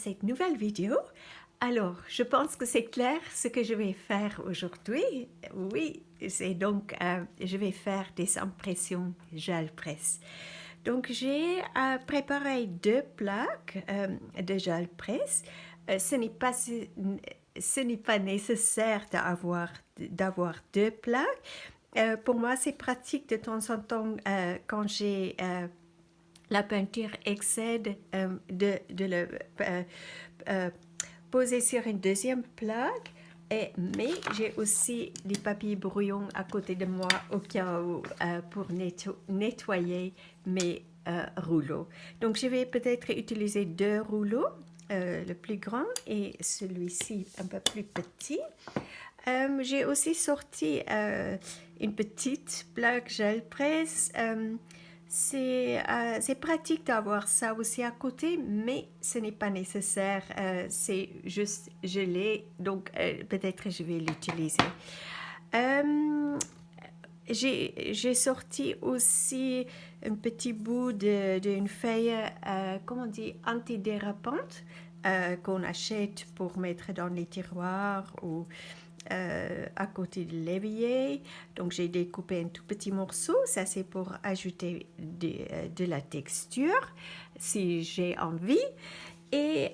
cette nouvelle vidéo. Alors, je pense que c'est clair ce que je vais faire aujourd'hui. Oui, c'est donc, je vais faire des impressions gel presse. Donc, j'ai préparé deux plaques de gel presse. Ce n'est pas nécessaire d'avoir deux plaques. Pour moi, c'est pratique de temps en temps quand j'ai la peinture excède de le poser sur une deuxième plaque. Mais j'ai aussi des papiers brouillons à côté de moi au cas où pour nettoyer mes rouleaux. Donc je vais peut-être utiliser deux rouleaux, le plus grand et celui-ci un peu plus petit. J'ai aussi sorti une petite plaque gel presse. C'est pratique d'avoir ça aussi à côté, mais ce n'est pas nécessaire. C'est juste gelé, donc peut-être je vais l'utiliser. J'ai sorti aussi un petit bout d'une feuille, comment on dit, antidérapante qu'on achète pour mettre dans les tiroirs ou à côté de l'évier. Donc j'ai découpé un tout petit morceau, ça c'est pour ajouter de la texture si j'ai envie. Et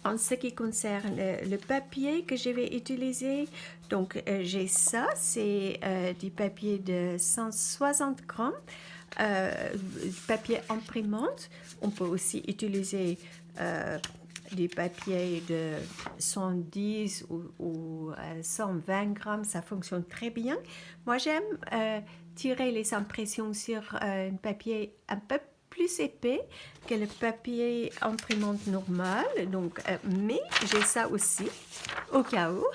en ce qui concerne le papier que je vais utiliser, donc j'ai ça, c'est du papier de 160 grammes, papier imprimante. On peut aussi utiliser du papier de 110 ou 120 grammes, ça fonctionne très bien. Moi, j'aime tirer les impressions sur un papier un peu plus épais que le papier imprimante normal. Donc, mais j'ai ça aussi, au cas où.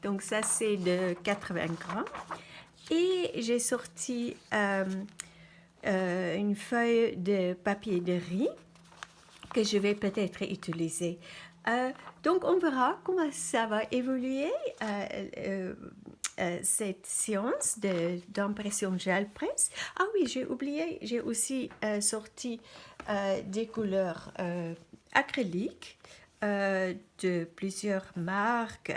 Donc, ça, c'est de 80 grammes. Et j'ai sorti une feuille de papier de riz que je vais peut-être utiliser. Donc, on verra comment ça va évoluer, cette séance d'impression gel presse. Ah oui, j'ai oublié, j'ai aussi sorti des couleurs acryliques de plusieurs marques.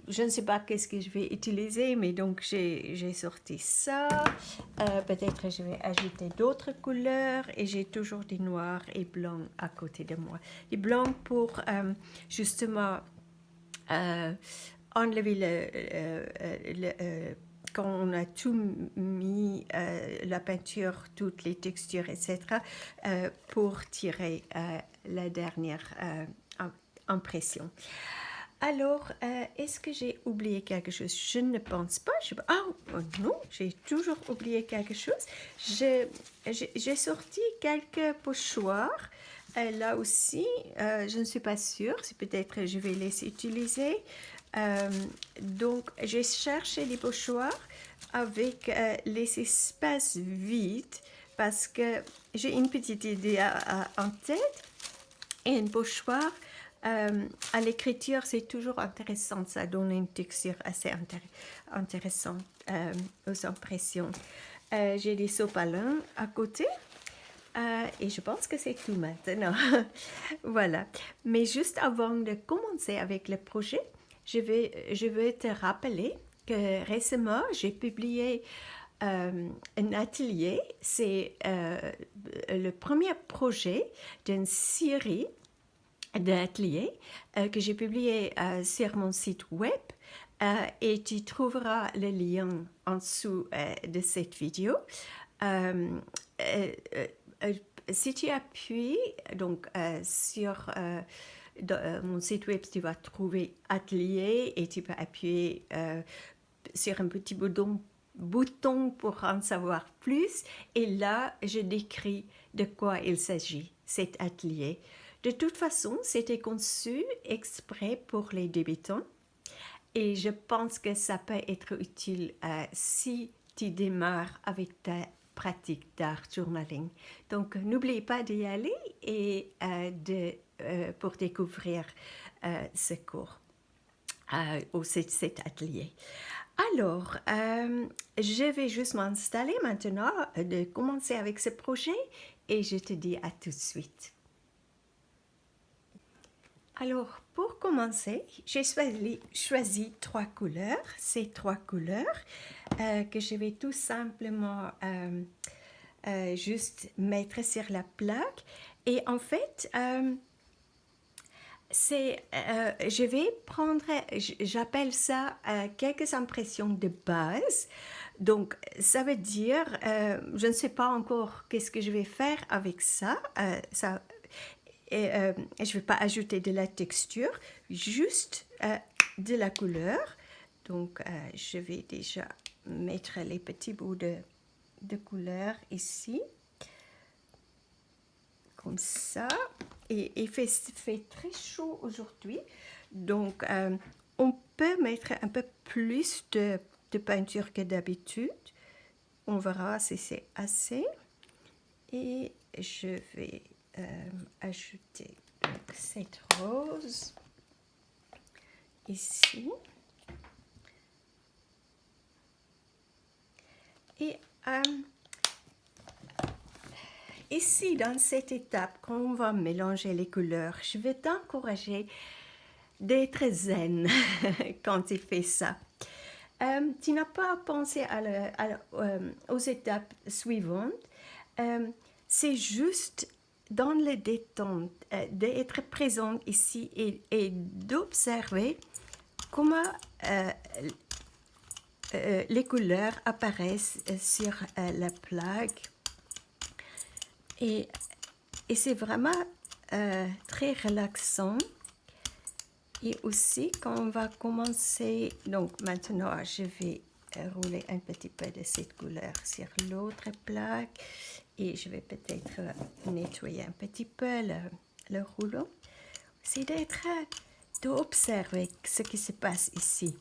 Je ne sais pas qu'est-ce que je vais utiliser, mais donc j'ai sorti ça. Peut-être je vais ajouter d'autres couleurs et j'ai toujours des noirs et blancs à côté de moi. Les blancs pour justement enlever quand on a tout mis, la peinture, toutes les textures, etc., pour tirer la dernière impression. Alors, est-ce que j'ai oublié quelque chose? Je ne pense pas. Oh non, j'ai toujours oublié quelque chose. J'ai sorti quelques pochoirs. Là aussi, je ne suis pas sûre. C'est peut-être je vais les utiliser. Donc, j'ai cherché les pochoirs avec les espaces vides parce que j'ai une petite idée en tête. Et un pochoir, à l'écriture, c'est toujours intéressant. Ça donne une texture assez intéressante aux impressions. J'ai des sopalins à côté. Et je pense que c'est tout maintenant. Voilà. Mais juste avant de commencer avec le projet, je vais te rappeler que récemment, j'ai publié un atelier. C'est le premier projet d'une série d'ateliers que j'ai publié sur mon site web. Et tu trouveras le lien en dessous de cette vidéo. Si tu appuies donc, sur mon site web, tu vas trouver atelier et tu peux appuyer sur un petit bouton pour en savoir plus. Et là, je décris de quoi il s'agit, cet atelier. De toute façon, c'était conçu exprès pour les débutants et je pense que ça peut être utile si tu démarres avec ta pratique d'art journaling. Donc, n'oublie pas d'y aller et pour découvrir ce cours ou cet atelier. Alors, je vais juste m'installer maintenant, de commencer avec ce projet et je te dis à tout de suite. Alors, pour commencer, j'ai choisi 3 couleurs. Ces 3 couleurs que je vais tout simplement juste mettre sur la plaque. Et en fait, je vais prendre, j'appelle ça quelques impressions de base. Donc, ça veut dire, je ne sais pas encore qu'est-ce que je vais faire avec ça. Et, je ne vais pas ajouter de la texture, juste de la couleur. Donc, je vais déjà mettre les petits bouts de couleur ici, comme ça. Et il fait très chaud aujourd'hui, donc on peut mettre un peu plus de peinture que d'habitude. On verra si c'est assez. Et je vais ajouter donc, cette rose ici. Et ici, dans cette étape, quand on va mélanger les couleurs, je vais t'encourager d'être zen quand tu fais ça. Tu n'as pas à penser aux étapes suivantes. C'est juste dans le détente, d'être présente ici et d'observer comment les couleurs apparaissent sur la plaque. Et c'est vraiment très relaxant. Et aussi, quand on va commencer, donc maintenant, je vais rouler un petit peu de cette couleur sur l'autre plaque. Et je vais peut-être nettoyer un petit peu le rouleau. C'est d'observer ce qui se passe ici.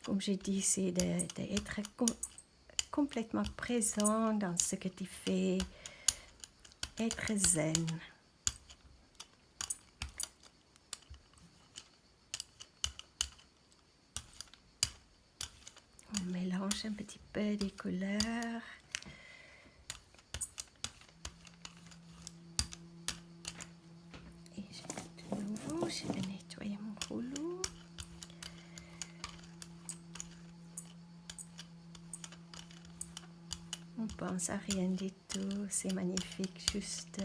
Comme j'ai dit, c'est d'être complètement présent dans ce que tu fais. Être zen. On mélange un petit peu des couleurs. Et de nouveau, je vais nettoyer mon rouleau. On pense à rien du tout. C'est magnifique juste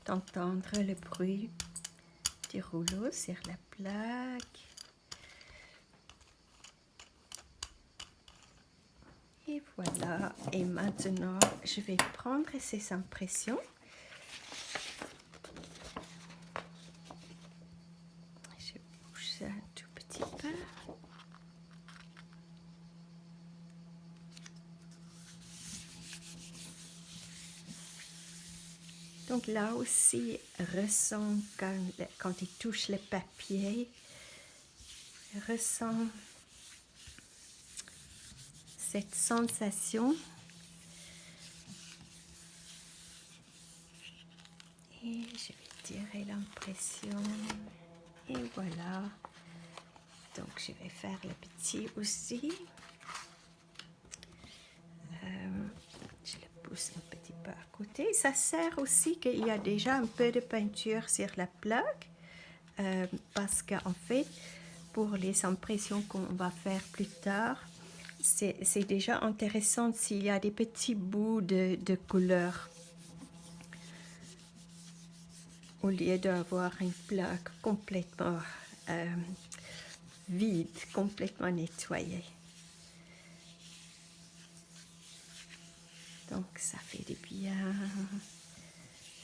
d'entendre le bruit du rouleau sur la plaque. Et voilà. Et maintenant, je vais prendre ces impressions. Je bouge ça un tout petit peu. Donc là aussi, ressens quand il touche le papier, ressens cette sensation. Et je vais tirer l'impression. Et voilà. Donc je vais faire le petit aussi. Je le pousse un petit peu à côté. Ça sert aussi qu'il y a déjà un peu de peinture sur la plaque. Parce qu'en fait, pour les impressions qu'on va faire plus tard, c'est déjà intéressant s'il y a des petits bouts de couleur. Au lieu d'avoir une plaque complètement vide, complètement nettoyée. Donc ça fait du bien.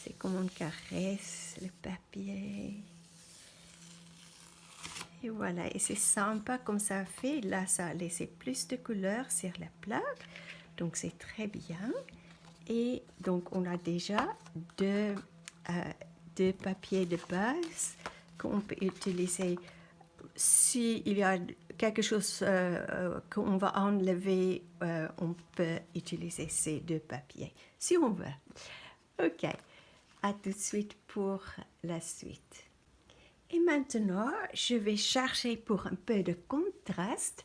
C'est comme on caresse le papier. Et voilà, et c'est sympa comme ça fait. Là, ça a laissé plus de couleur sur la plaque. Donc c'est très bien. Et donc on a déjà deux papiers de base qu'on peut utiliser. S'il y a quelque chose qu'on va enlever, on peut utiliser ces 2 papiers, si on veut. Ok, à tout de suite pour la suite. Et maintenant, je vais chercher pour un peu de contraste.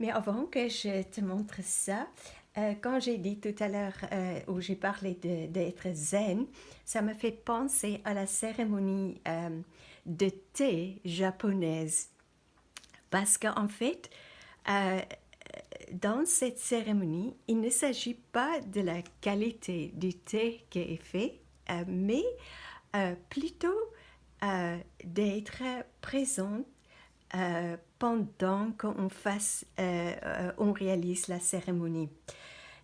Mais avant que je te montre ça, quand j'ai dit tout à l'heure, où j'ai parlé d'être zen, ça me fait penser à la cérémonie de thé japonaise. Parce qu'en fait, euh, dans cette cérémonie, il ne s'agit pas de la qualité du thé qui est fait, mais plutôt d'être présent pendant on réalise la cérémonie.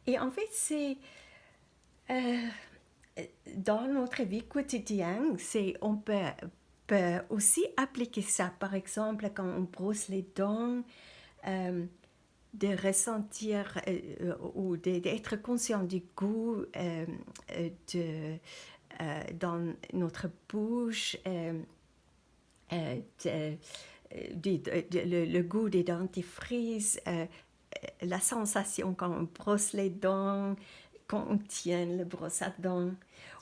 Et en fait, c'est euh, dans notre vie quotidienne, peut aussi appliquer ça. Par exemple, quand on brosse les dents, euh, de ressentir ou d'être conscient du goût dans notre bouche, le goût des dentifrices, la sensation quand on brosse les dents, quand on tient le brosse à dents.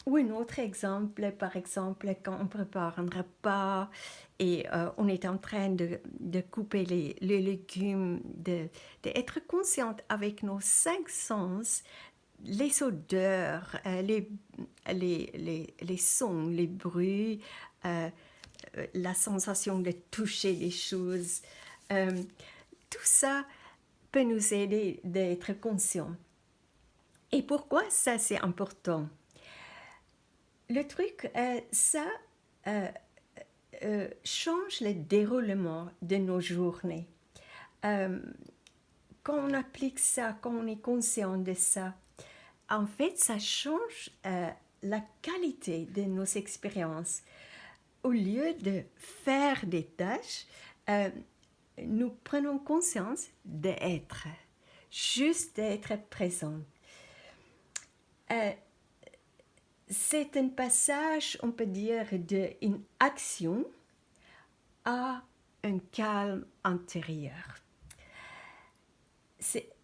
Ou un autre exemple, par exemple, quand on prépare un repas et on est en train de couper les légumes, d'être consciente avec nos 5 sens, les odeurs, les sons, les bruits, la sensation de toucher les choses. Tout ça peut nous aider d'être conscients. Et pourquoi ça c'est important? Le truc, ça change le déroulement de nos journées. Quand on applique ça, quand on est conscient de ça, en fait, ça change la qualité de nos expériences. Au lieu de faire des tâches, nous prenons conscience d'être, juste d'être présent. C'est un passage, on peut dire, d'une action à un calme intérieur.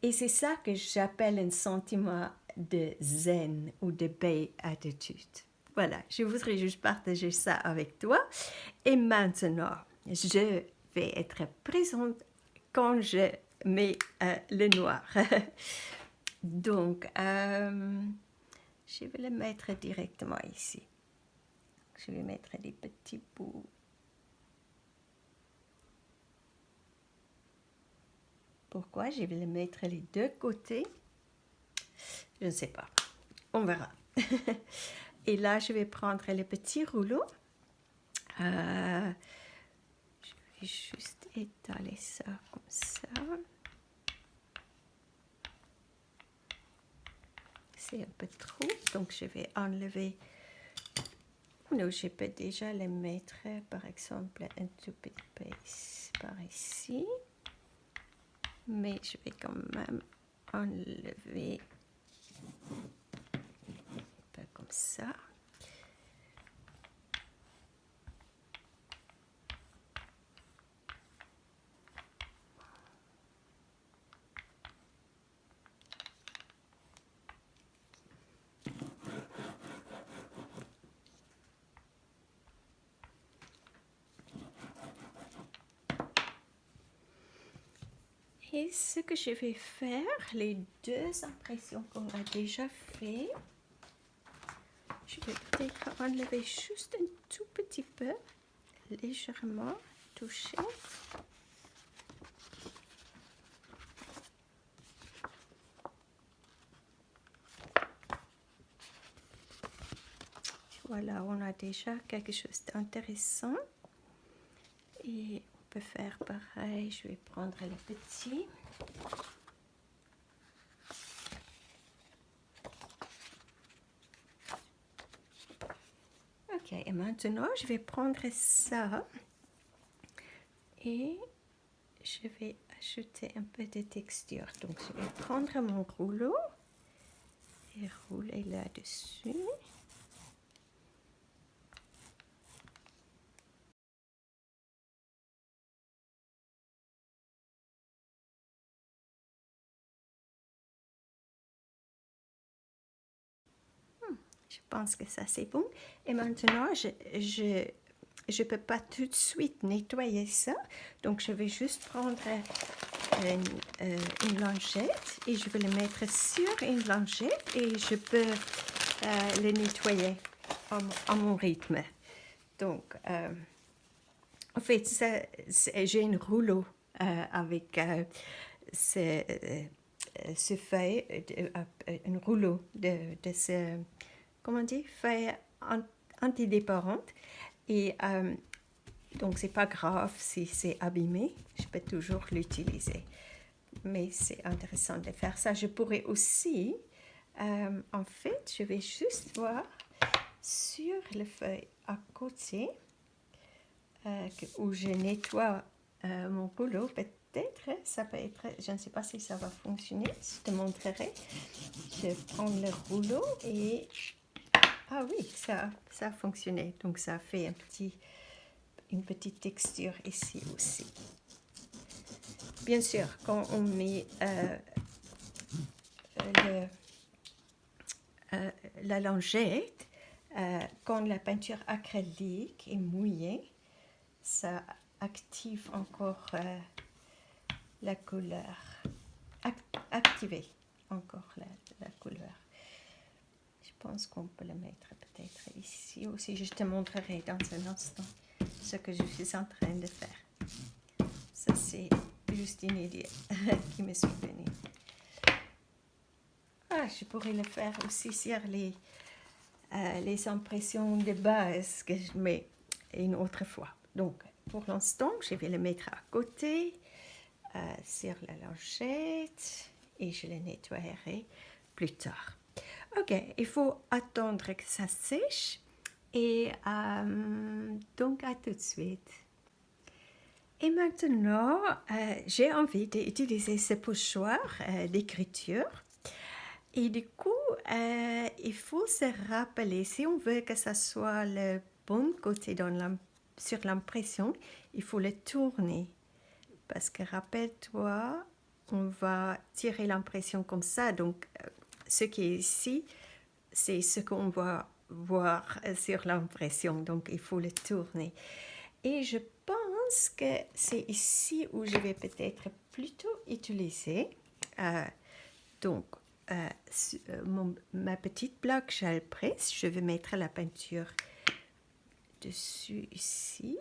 Et c'est ça que j'appelle un sentiment de zen ou de béatitude. Voilà, je voudrais juste partager ça avec toi. Et maintenant, je vais être présente quand je mets le noir. Donc, je vais le mettre directement ici. Je vais mettre des petits bouts. Pourquoi je vais le mettre les deux côtés? Je ne sais pas. On verra. Et là, je vais prendre le petit rouleau. Je vais juste étaler ça comme ça. C'est un peu trop, donc je vais enlever. Non, je peux déjà le mettre, par exemple, un tout petit peu par ici. Mais je vais quand même enlever un peu comme ça. Et ce que je vais faire, les deux impressions qu'on a déjà fait, je vais peut-être enlever juste un tout petit peu, légèrement toucher. Voilà, on a déjà quelque chose d'intéressant. Et on peut faire pareil, je vais prendre le petit. Ok, et maintenant je vais prendre ça et je vais ajouter un peu de texture. Donc je vais prendre mon rouleau et rouler là-dessus. Je pense que ça c'est bon. Et maintenant, je peux pas tout de suite nettoyer ça. Donc, je vais juste prendre une lingette et je vais le mettre sur une lingette et je peux le nettoyer à mon rythme. Donc, En fait, j'ai un rouleau avec ce feuille, un rouleau de ce, comment on dit, feuille antidéparante. Et donc, c'est pas grave si c'est abîmé, je peux toujours l'utiliser. Mais c'est intéressant de faire ça. Je pourrais aussi, en fait, je vais juste voir sur le feuille à côté, où je nettoie mon rouleau, peut-être, ça peut être, je ne sais pas si ça va fonctionner, je te montrerai. Je prends le rouleau et, ah oui, ça a fonctionné, donc ça fait une petite texture ici aussi. Bien sûr, quand on met la lingette, quand la peinture acrylique est mouillée, ça active encore la couleur, activer encore la couleur. Je pense qu'on peut le mettre peut-être ici aussi. Je te montrerai dans un instant ce que je suis en train de faire. Ça, c'est juste une idée qui me suis venue. Ah, je pourrais le faire aussi sur les impressions de base que je mets une autre fois. Donc, pour l'instant, je vais le mettre à côté sur la lingette et je le nettoierai plus tard. Ok, il faut attendre que ça sèche et donc à tout de suite. Et maintenant, j'ai envie d'utiliser ce pochoir d'écriture. Et du coup, il faut se rappeler, si on veut que ça soit le bon côté sur l'impression, il faut le tourner. Parce que rappelle-toi, on va tirer l'impression comme ça. Donc, ce qui est ici, c'est ce qu'on va voir sur l'impression. Donc, il faut le tourner. Et je pense que c'est ici où je vais peut-être plutôt utiliser. Donc, ma petite plaque gel presse, je vais mettre la peinture dessus ici.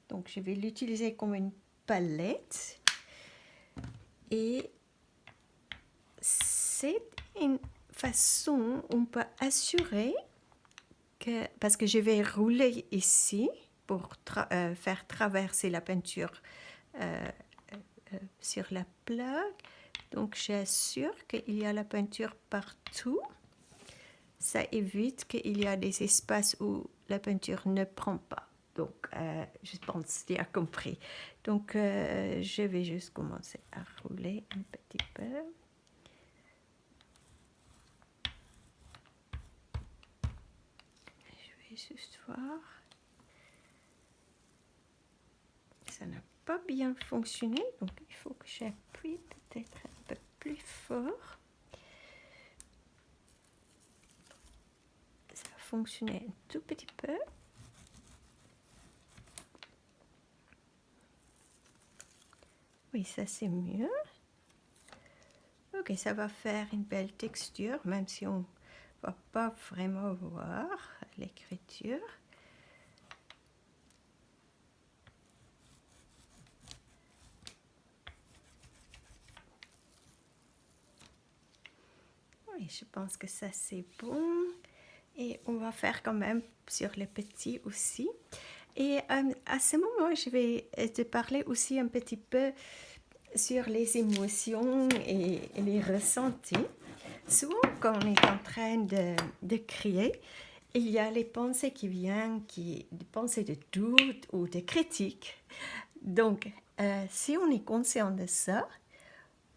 Donc, je vais l'utiliser comme une palette. Et c'est une façon, on peut assurer que, parce que je vais rouler ici pour faire traverser la peinture sur la plaque. Donc, j'assure qu'il y a la peinture partout. Ça évite qu'il y a des espaces où la peinture ne prend pas. Donc, je pense que tu as compris. Donc, je vais juste commencer à rouler un petit peu. Je vais juste voir. Ça n'a pas bien fonctionné, donc il faut que j'appuie peut-être un peu plus fort. Ça a fonctionné un tout petit peu. Oui, ça c'est mieux. Ok, ça va faire une belle texture, même si on ne va pas vraiment voir l'écriture. Oui, je pense que ça c'est bon. Et on va faire quand même sur les petits aussi. Et à ce moment, je vais te parler aussi un petit peu sur les émotions et les ressentis. Souvent, quand on est en train de créer, il y a les pensées qui viennent, des pensées de doute ou de critique. Donc, si on est conscient de ça,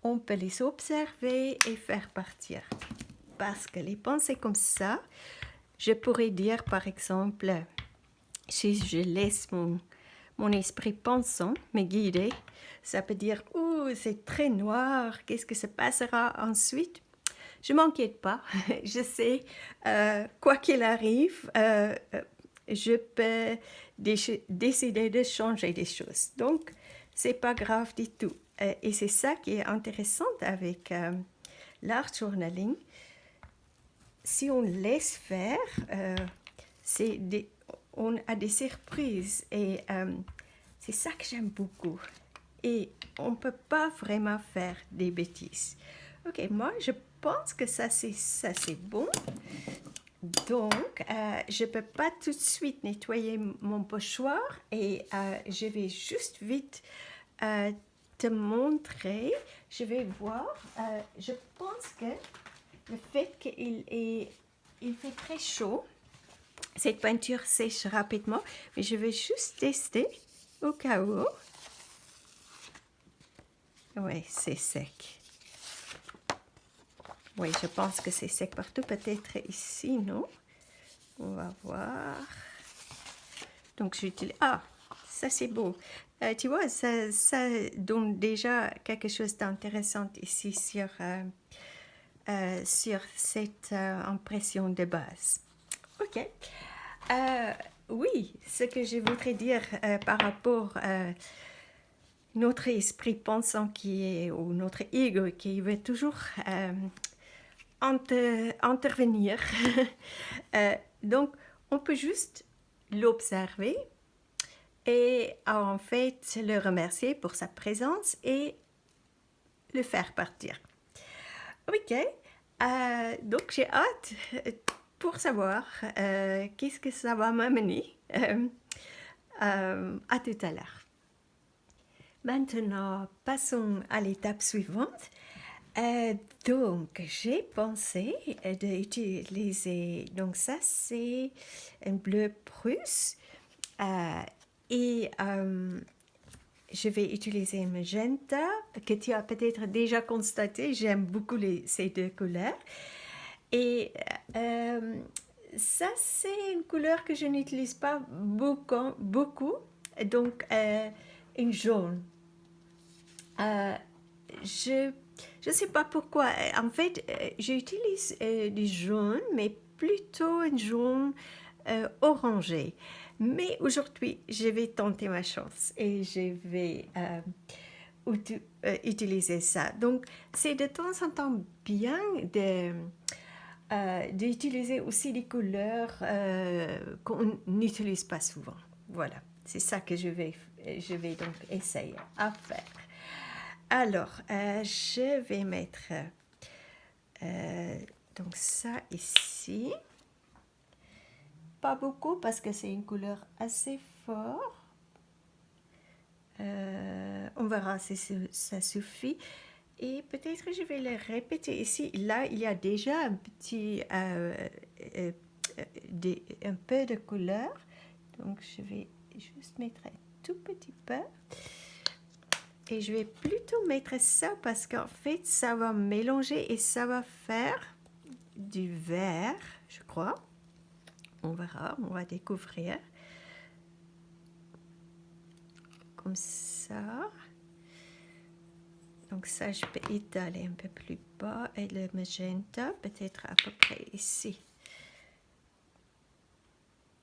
on peut les observer et faire partir. Parce que les pensées comme ça, je pourrais dire par exemple, si je laisse mon esprit pensant me guider, ça peut dire « Oh, c'est très noir, qu'est-ce que se passera ensuite ?» Je ne m'inquiète pas, je sais, quoi qu'il arrive, je peux décider de changer des choses. Donc, ce n'est pas grave du tout. Et c'est ça qui est intéressant avec l'art journaling. Si on laisse faire, on a des surprises et c'est ça que j'aime beaucoup. Et on ne peut pas vraiment faire des bêtises. Ok, moi je pense que ça c'est bon. Donc, je ne peux pas tout de suite nettoyer mon pochoir et je vais juste vite te montrer. Je vais voir. Je pense que le fait il fait très chaud, cette peinture sèche rapidement, mais je vais juste tester au cas où. Oui, c'est sec. Oui, je pense que c'est sec partout, peut-être ici, non? On va voir. Donc, j'utilise... Ah, ça c'est beau. Tu vois, ça donne déjà quelque chose d'intéressant ici sur cette impression de base. Ok. Oui, ce que je voudrais dire par rapport à notre esprit pensant ou notre ego qui veut toujours intervenir. Donc, on peut juste l'observer et en fait le remercier pour sa présence et le faire partir. Ok, donc j'ai hâte pour savoir qu'est-ce que ça va m'amener. À tout à l'heure. Maintenant, passons à l'étape suivante. Donc, j'ai pensé d'utiliser, donc ça c'est un bleu prusse et je vais utiliser un magenta que tu as peut-être déjà constaté, j'aime beaucoup ces deux couleurs. Et ça c'est une couleur que je n'utilise pas beaucoup donc une jaune. Je ne sais pas pourquoi. En fait, j'utilise du jaune, mais plutôt un jaune orangé. Mais aujourd'hui, je vais tenter ma chance et je vais utiliser ça. Donc, c'est de temps en temps bien d'utiliser aussi des couleurs qu'on n'utilise pas souvent. Voilà, c'est ça que je vais donc essayer à faire. Alors, je vais mettre donc ça ici. Pas beaucoup parce que c'est une couleur assez forte. On verra si ça suffit. Et peut-être je vais le répéter ici. Là, il y a déjà un petit, un peu de couleur. Donc, je vais juste mettre un tout petit peu. Et je vais plutôt mettre ça parce qu'en fait, ça va mélanger et ça va faire du vert, je crois. On verra, on va découvrir. Comme ça. Donc ça, je peux étaler un peu plus bas. Et le magenta, peut-être à peu près ici.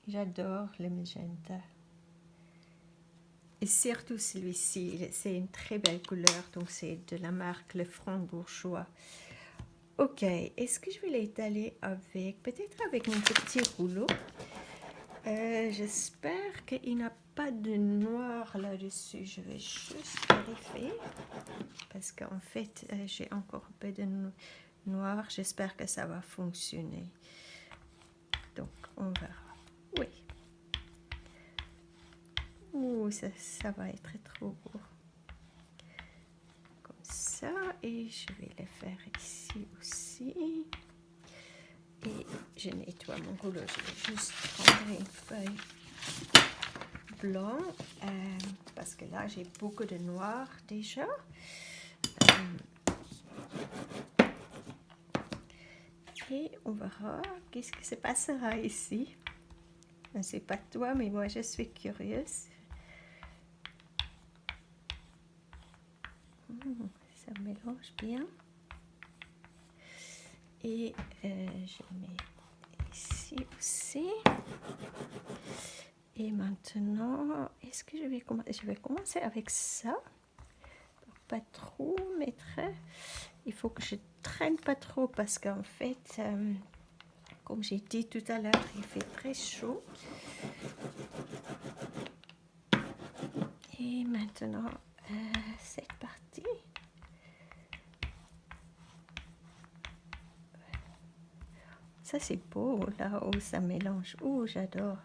J'adore le magenta. Et surtout celui-ci, c'est une très belle couleur. Donc c'est de la marque Le Franc-Bourgeois. Ok, est-ce que je vais l'étaler peut-être avec mon petit rouleau. J'espère qu'il n'a pas de noir là-dessus. Je vais juste vérifier. Parce qu'en fait, j'ai encore un peu de noir. J'espère que ça va fonctionner. Donc, on verra. Oui. Ouh, ça va être trop beau. Comme ça. Et je vais le faire ici aussi. Et je nettoie mon rouleau. Je vais juste prendre une feuille blanche. Parce que là, j'ai beaucoup de noir déjà. Et on verra qu'est-ce que se passera ici. Je ne sais pas toi, mais moi, je suis curieuse. Ça mélange bien. Et je mets ici aussi. Et maintenant, est-ce que je vais commencer avec ça. Pas trop mettre. Il faut que je traîne pas trop parce qu'en fait, Comme j'ai dit tout à l'heure, il fait très chaud. Et maintenant, cette partie. Ça, c'est beau, là où ça mélange. Oh, j'adore.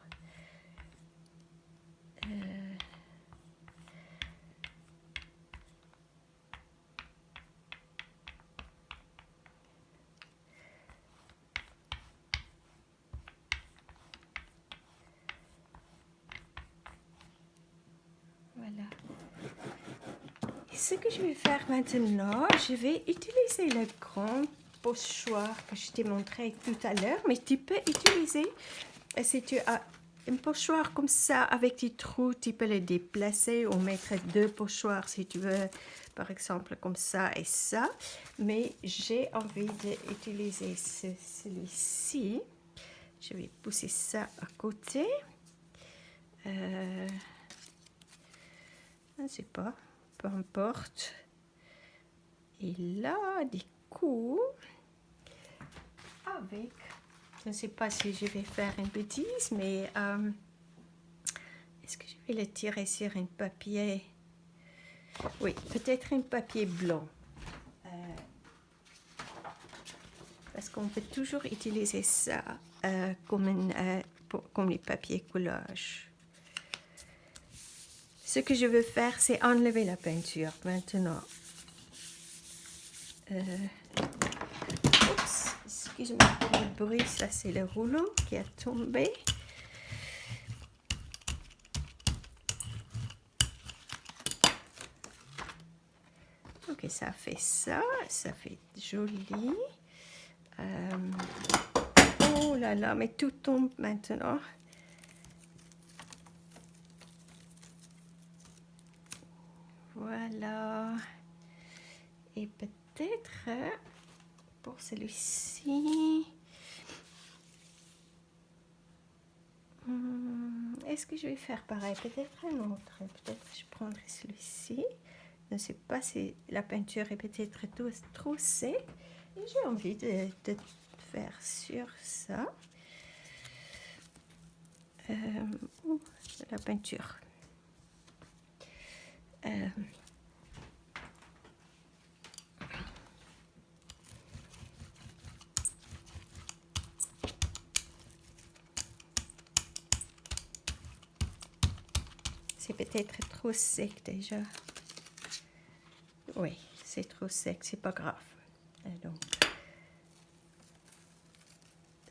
Voilà. Et ce que je vais faire maintenant, je vais utiliser le grand pochoir que je t'ai montré tout à l'heure, mais tu peux utiliser, si tu as un pochoir comme ça avec des trous, tu peux le déplacer ou mettre deux pochoirs si tu veux, par exemple comme ça et ça. Mais j'ai envie d'utiliser celui-ci. Je vais pousser ça à côté. Je ne sais pas, peu importe. Et là, du coup, avec, je ne sais pas si je vais faire une bêtise, mais est-ce que je vais le tirer sur un papier? Oui, peut-être un papier blanc. Parce qu'on peut toujours utiliser ça comme les papiers collage. Ce que je veux faire, c'est enlever la peinture maintenant. Oups, excusez-moi pour le bruit, ça c'est le rouleau qui a tombé. Ok, ça fait ça, ça fait joli. Oh là là, mais tout tombe maintenant. Voilà. Et peut-être pour celui-ci, est-ce que je vais faire pareil? Peut-être un autre. Peut-être je prendrai celui-ci. Je ne sais pas si la peinture est peut-être trop sec. Et j'ai envie de faire sur ça. La peinture. C'est peut-être trop sec déjà. Oui, c'est trop sec, c'est pas grave. Donc,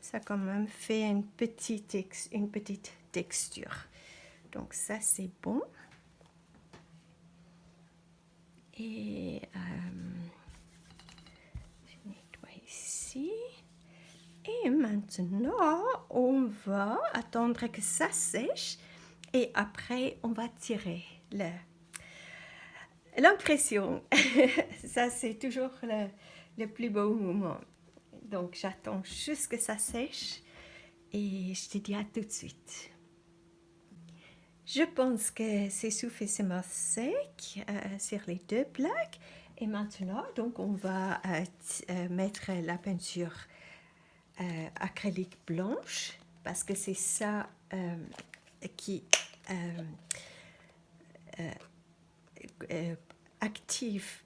ça quand même fait une petite texture. Donc ça c'est bon. Et je nettoie ici. Et maintenant, on va attendre que ça sèche. Et après, on va tirer l'impression. Ça, c'est toujours le plus beau moment. Donc, j'attends juste que ça sèche et je te dis à tout de suite. Je pense que c'est suffisamment sec sur les deux plaques. Et maintenant, donc, on va mettre la peinture acrylique blanche parce que c'est ça qui active,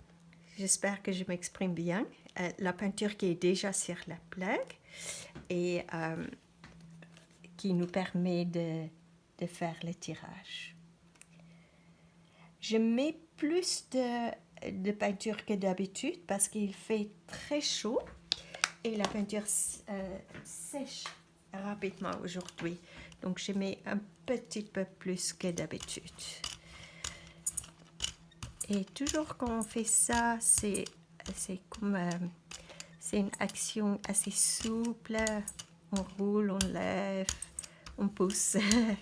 j'espère que je m'exprime bien, la peinture qui est déjà sur la plaque et qui nous permet de faire le tirage. Je mets plus de peinture que d'habitude parce qu'il fait très chaud et la peinture sèche rapidement aujourd'hui. Donc je mets un petit peu plus que d'habitude. Et toujours quand on fait ça, c'est comme c'est une action assez souple. On roule, on lève, on pousse. On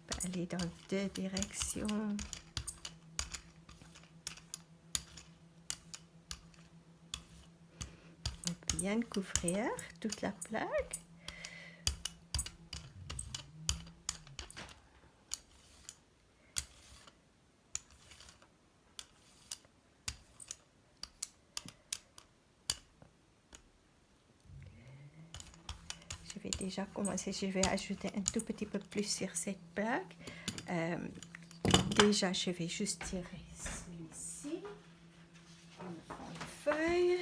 peut aller dans deux directions. On peut bien couvrir toute la plaque. déjà commencé. Je vais ajouter un tout petit peu plus sur cette plaque. Déjà, je vais juste tirer celui-ci. On prend une feuille.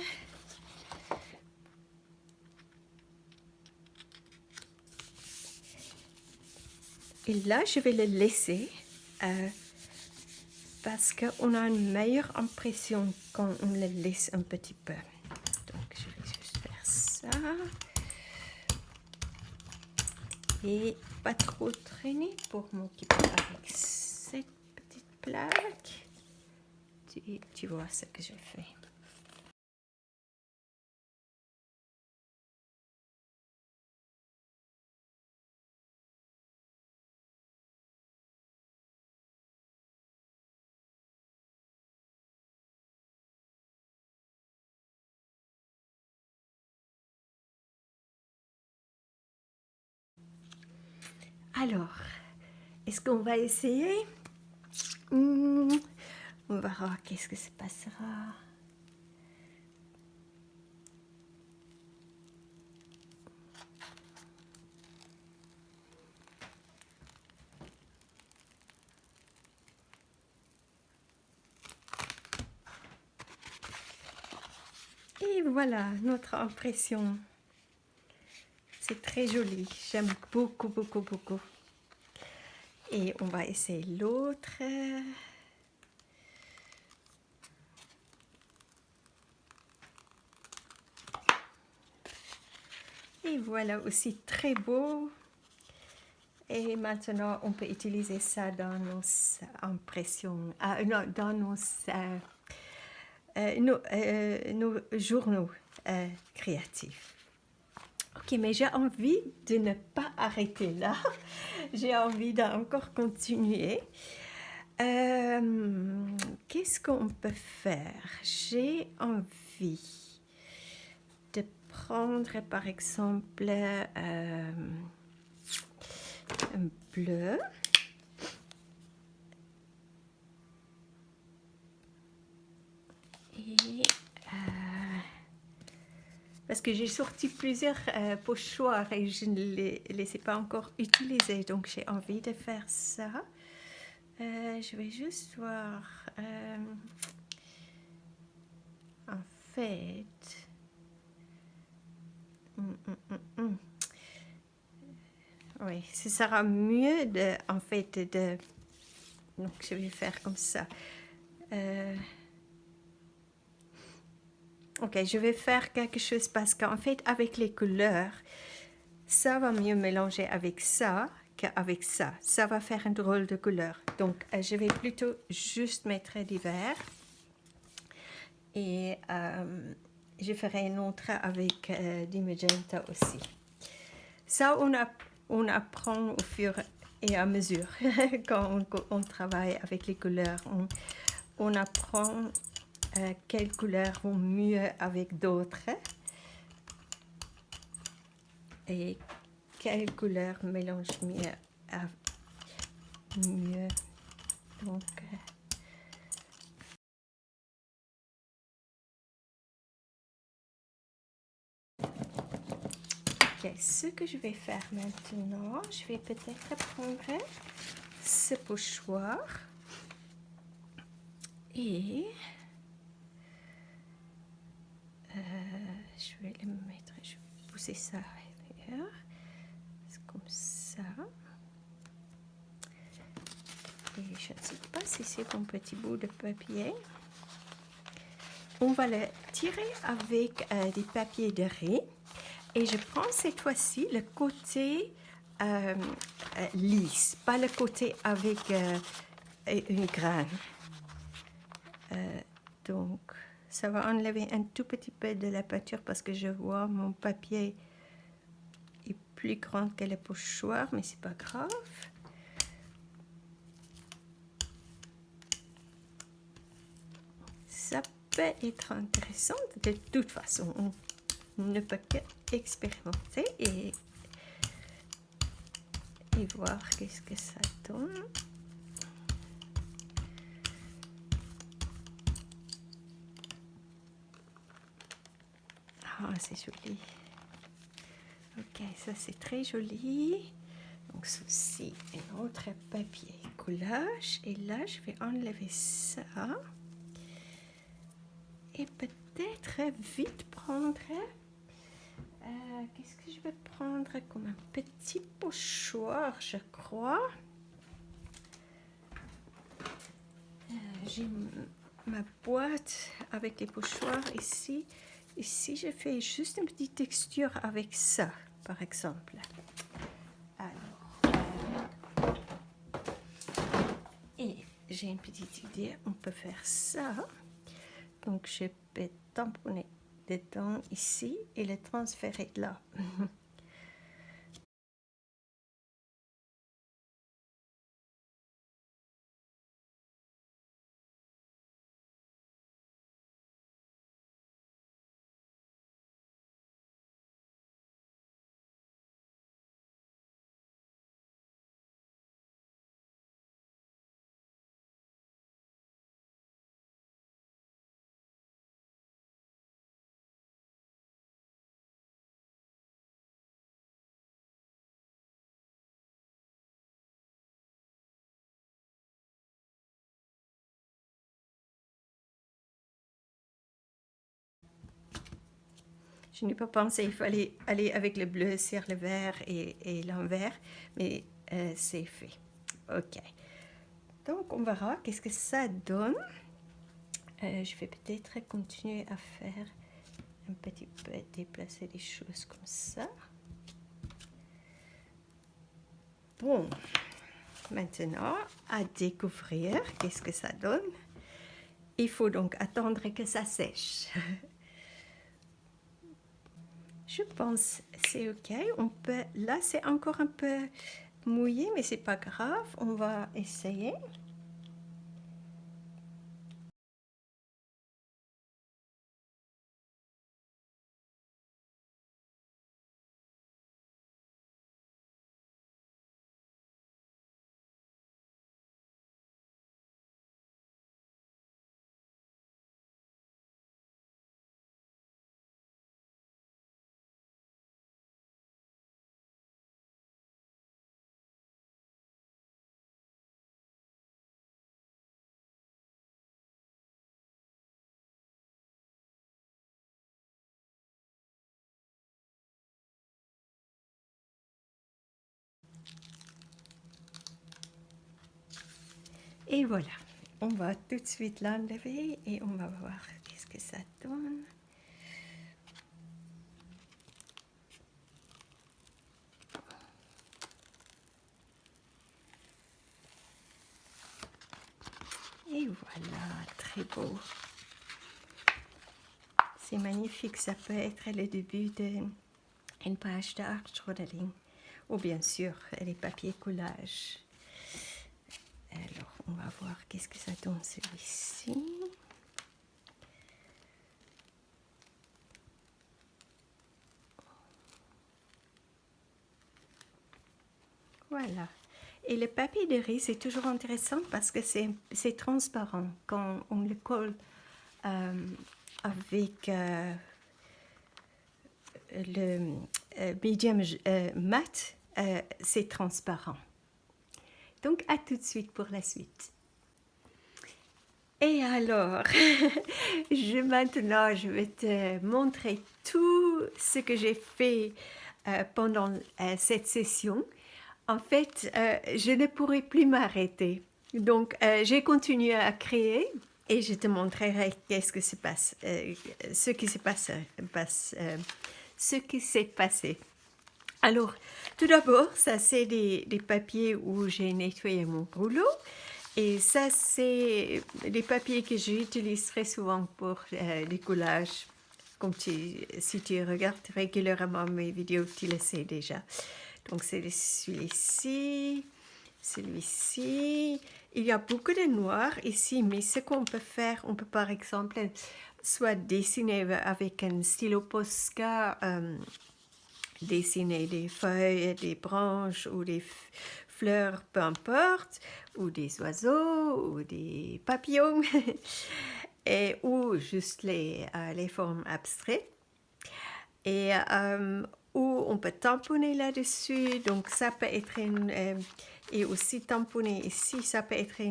Et là, je vais le laisser parce qu'on a une meilleure impression quand on le laisse un petit peu. Donc, je vais juste faire ça. Et pas trop traîner pour m'occuper avec cette petite plaque. Tu vois ce que je fais. Alors, est-ce qu'on va essayer? On verra qu'est-ce que ça passera. Et voilà notre impression. C'est très joli. J'aime beaucoup, beaucoup, beaucoup. Et on va essayer l'autre. Et voilà aussi très beau. Et maintenant, on peut utiliser ça dans nos impressions, dans nos journaux créatifs. Ok, mais j'ai envie de ne pas arrêter là. J'ai envie d'encore continuer. Qu'est-ce qu'on peut faire? J'ai envie de prendre par exemple un bleu. Et parce que j'ai sorti plusieurs pochoirs et je ne les ai pas encore utilisés, donc j'ai envie de faire ça. Je vais juste voir. En fait, oui, ce sera mieux en fait de. Donc je vais faire comme ça. Ok, je vais faire quelque chose parce qu'en fait, avec les couleurs, ça va mieux mélanger avec ça qu'avec ça. Ça va faire un drôle de couleur. Donc, je vais plutôt juste mettre du vert. Et je ferai une autre avec du magenta aussi. Ça, on apprend au fur et à mesure quand on travaille avec les couleurs. On apprend quelles couleurs vont mieux avec d'autres et quelles couleurs mélangent mieux. Donc, ok, ce que je vais faire maintenant, je vais peut-être prendre ce pochoir et je vais le mettre, je vais pousser ça ailleurs, comme ça. Et je ne sais pas si c'est un petit bout de papier. On va le tirer avec des papiers de riz. Et je prends cette fois-ci le côté lisse, pas le côté avec une graine. Donc, ça va enlever un tout petit peu de la peinture parce que je vois mon papier est plus grand que le pochoir, mais c'est pas grave. Ça peut être intéressant. De toute façon, on ne peut qu'expérimenter et voir qu'est-ce que ça donne. Ah, c'est joli. Ok. ça c'est très joli. Donc ceci est notre papier collage. Et là, je vais enlever ça. Et peut-être vite prendre... qu'est-ce que je vais prendre comme un petit pochoir, je crois. J'ai ma boîte avec les pochoirs ici. Ici, je fais juste une petite texture avec ça, par exemple. Alors, et j'ai une petite idée, on peut faire ça. Donc, je peux tamponner dedans ici et le transférer là. Je n'ai pas pensé qu'il fallait aller avec le bleu sur le vert et l'envers, mais c'est fait. Ok. Donc, on verra qu'est-ce que ça donne. Je vais peut-être continuer à faire un petit peu, déplacer les choses comme ça. Bon, maintenant, à découvrir qu'est-ce que ça donne. Il faut donc attendre que ça sèche. Je pense que c'est ok. On peut, là, c'est encore un peu mouillé, mais c'est pas grave. On va essayer. Et voilà, on va tout de suite l'enlever et on va voir qu'est-ce que ça donne. Et voilà, très beau. C'est magnifique, ça peut être le début d'une page d'art journaling ou bien sûr les papiers collages. Alors, on va voir qu'est-ce que ça donne celui-ci. Voilà. Et le papier de riz, c'est toujours intéressant parce que c'est transparent. Quand on le colle avec le médium mat, c'est transparent. Donc, à tout de suite pour la suite. Et alors, maintenant, je vais te montrer tout ce que j'ai fait pendant cette session. En fait, je ne pourrai plus m'arrêter. Donc, j'ai continué à créer et je te montrerai qu'est-ce que se passe, ce qui s'est passé. Alors, tout d'abord, ça c'est des papiers où j'ai nettoyé mon rouleau. Et ça, c'est des papiers que j'utilise très souvent pour les collages. Comme si tu regardes régulièrement mes vidéos, tu le sais déjà. Donc, c'est celui-ci, celui-ci. Il y a beaucoup de noir ici, mais ce qu'on peut faire, on peut par exemple soit dessiner avec un stylo Posca, dessiner des feuilles, des branches ou des fleurs, peu importe, ou des oiseaux ou des papillons, ou juste les formes abstraites. Et ou on peut tamponner là-dessus. Donc ça peut être et aussi tamponner ici, ça peut être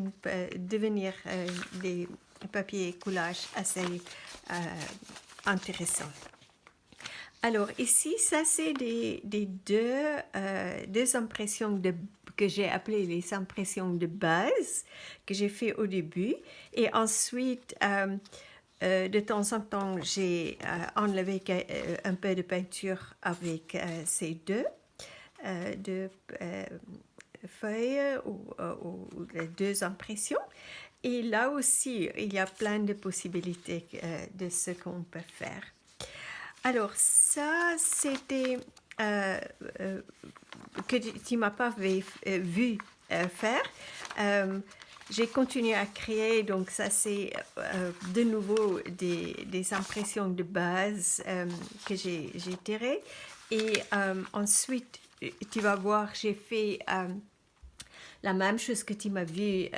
devenir des papiers coulage assez intéressants. Alors ici, ça c'est des deux impressions que j'ai appelées les impressions de base que j'ai fait au début. Et ensuite, de temps en temps, j'ai enlevé un peu de peinture avec ces deux feuilles ou les deux impressions. Et là aussi, il y a plein de possibilités de ce qu'on peut faire. Alors ça, c'était que tu m'as pas vu faire. J'ai continué à créer, donc ça c'est de nouveau des impressions de base que j'ai tirées. Et ensuite, tu vas voir, j'ai fait la même chose que tu m'as vu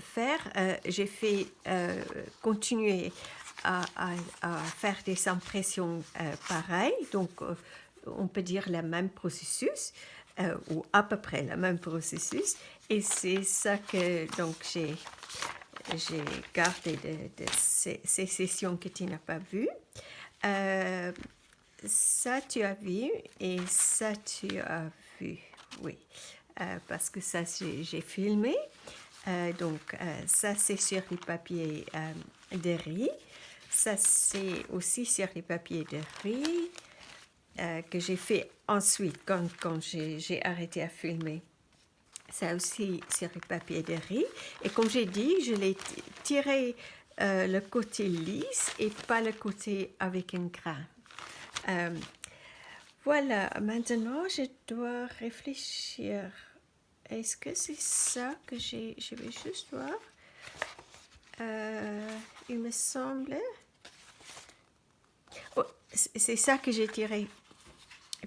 faire. J'ai fait continuer à faire des impressions pareilles, donc on peut dire le même processus, ou à peu près le même processus, et c'est ça que donc j'ai gardé de ces sessions que tu n'as pas vues. Ça tu as vu et ça tu as vu, oui, parce que ça j'ai filmé. Donc ça c'est sur les papiers de riz. Ça c'est aussi sur les papiers de riz que j'ai fait ensuite quand j'ai arrêté à filmer. Ça aussi sur les papiers de riz. Et comme j'ai dit, je l'ai tiré le côté lisse et pas le côté avec un grain. Voilà, maintenant je dois réfléchir. Est-ce que c'est ça que je vais juste voir. Il me semble. Oh, c'est ça que j'ai tiré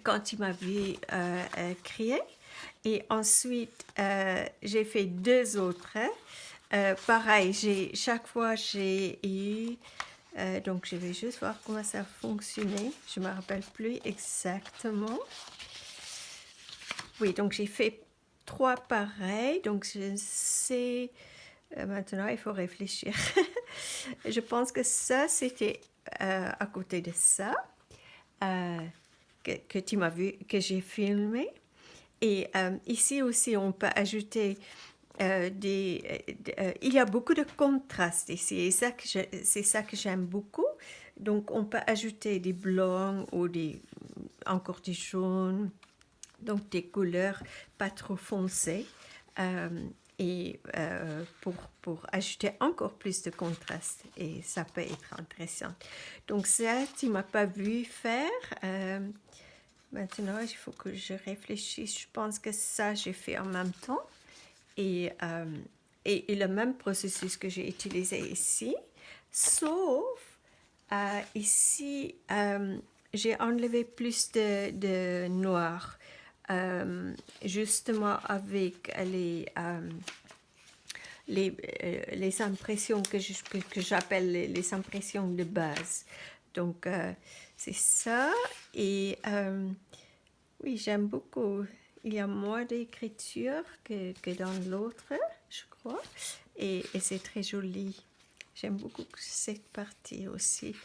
quand tu m'as vu crier. Et ensuite, j'ai fait deux autres. Pareil, chaque fois j'ai eu. Donc, je vais juste voir comment ça fonctionnait. Je ne me rappelle plus exactement. Oui, donc j'ai fait trois pareils. Donc, je sais. Maintenant, il faut réfléchir. Je pense que ça, c'était à côté de ça que tu m'as vu, que j'ai filmé. Et ici aussi, on peut ajouter il y a beaucoup de contrastes ici, et c'est ça que j'aime beaucoup. Donc, on peut ajouter des blancs ou encore des jaunes, donc des couleurs pas trop foncées, et pour ajouter encore plus de contraste, et ça peut être intéressant. Donc, ça, tu ne m'as pas vu faire. Maintenant, il faut que je réfléchisse. Je pense que ça, j'ai fait en même temps. Et le même processus que j'ai utilisé ici, sauf ici, j'ai enlevé plus de noir, justement avec les impressions que j'appelle les impressions de base. Donc, c'est ça. Et oui, j'aime beaucoup. Il y a moins d'écriture que dans l'autre, je crois. Et c'est très joli. J'aime beaucoup cette partie aussi.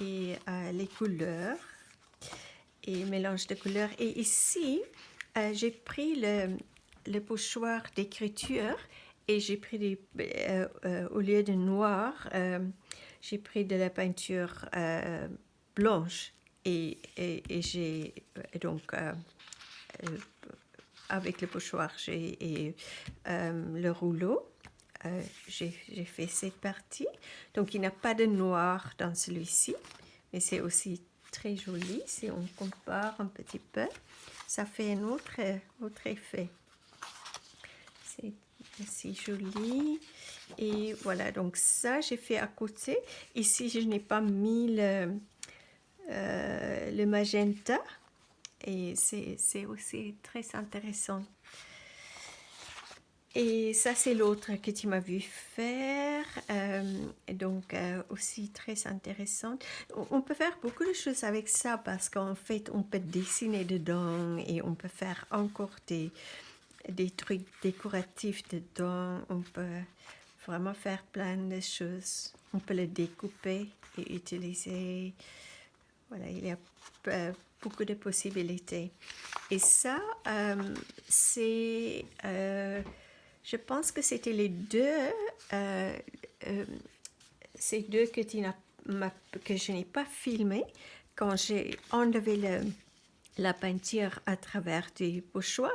Et les couleurs. Et mélange de couleurs. Et ici, j'ai pris le pochoir d'écriture et j'ai pris au lieu de noir, j'ai pris de la peinture blanche. Et j'ai donc avec le pochoir et le rouleau, j'ai fait cette partie. Donc il n'y a pas de noir dans celui-ci, mais c'est aussi très joli. Si on compare un petit peu, ça fait un autre effet. C'est aussi joli. Et voilà, donc ça j'ai fait à côté. Ici je n'ai pas mis le magenta. Et c'est aussi très intéressant. Et ça, c'est l'autre que tu m'as vu faire, donc aussi très intéressante. On peut faire beaucoup de choses avec ça parce qu'en fait, on peut dessiner dedans et on peut faire encore des trucs décoratifs dedans. On peut vraiment faire plein de choses. On peut le découper et utiliser. Voilà, il y a beaucoup de possibilités. Et ça, c'est, je pense que c'était les deux, euh, euh, ces deux que, que je n'ai pas filmé quand j'ai enlevé la peinture à travers du pochoir.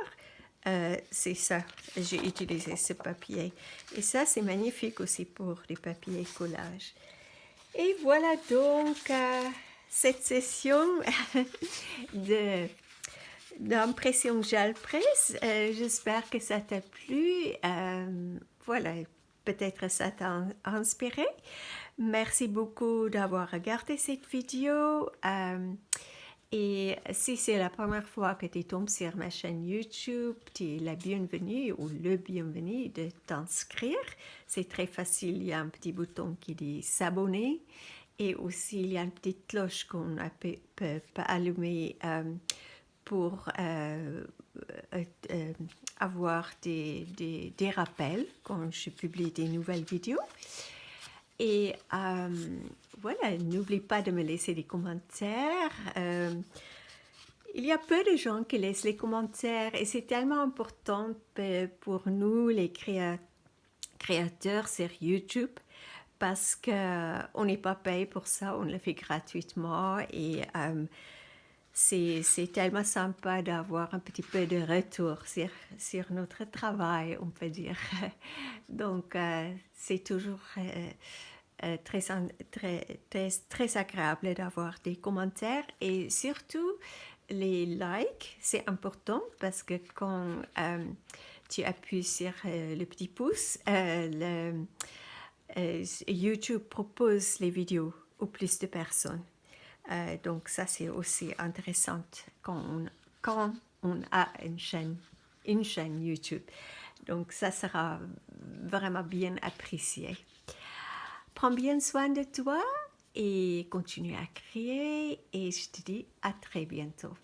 C'est ça, j'ai utilisé ce papier. Et ça, c'est magnifique aussi pour les papiers collage. Et voilà donc cette session de d'impression gel presse. J'espère que ça t'a plu. Voilà, peut-être ça t'a inspiré. Merci beaucoup d'avoir regardé cette vidéo. Et si c'est la première fois que tu tombes sur ma chaîne YouTube, tu es la bienvenue ou le bienvenu de t'inscrire. C'est très facile, il y a un petit bouton qui dit s'abonner et aussi il y a une petite cloche qu'on peut allumer pour avoir des rappels quand je publie des nouvelles vidéos. Et voilà, n'oublie pas de me laisser des commentaires. Il y a peu de gens qui laissent les commentaires et c'est tellement important pour nous, les créateurs sur YouTube, parce qu'on n'est pas payé pour ça, on le fait gratuitement et c'est tellement sympa d'avoir un petit peu de retour sur notre travail, on peut dire. Donc, c'est toujours très agréable d'avoir des commentaires et surtout les likes, c'est important parce que quand tu appuies sur le petit pouce, YouTube propose les vidéos aux plus de personnes. Donc ça, c'est aussi intéressant quand on a une chaîne YouTube. Donc ça sera vraiment bien apprécié. Prends bien soin de toi et continue à créer et je te dis à très bientôt.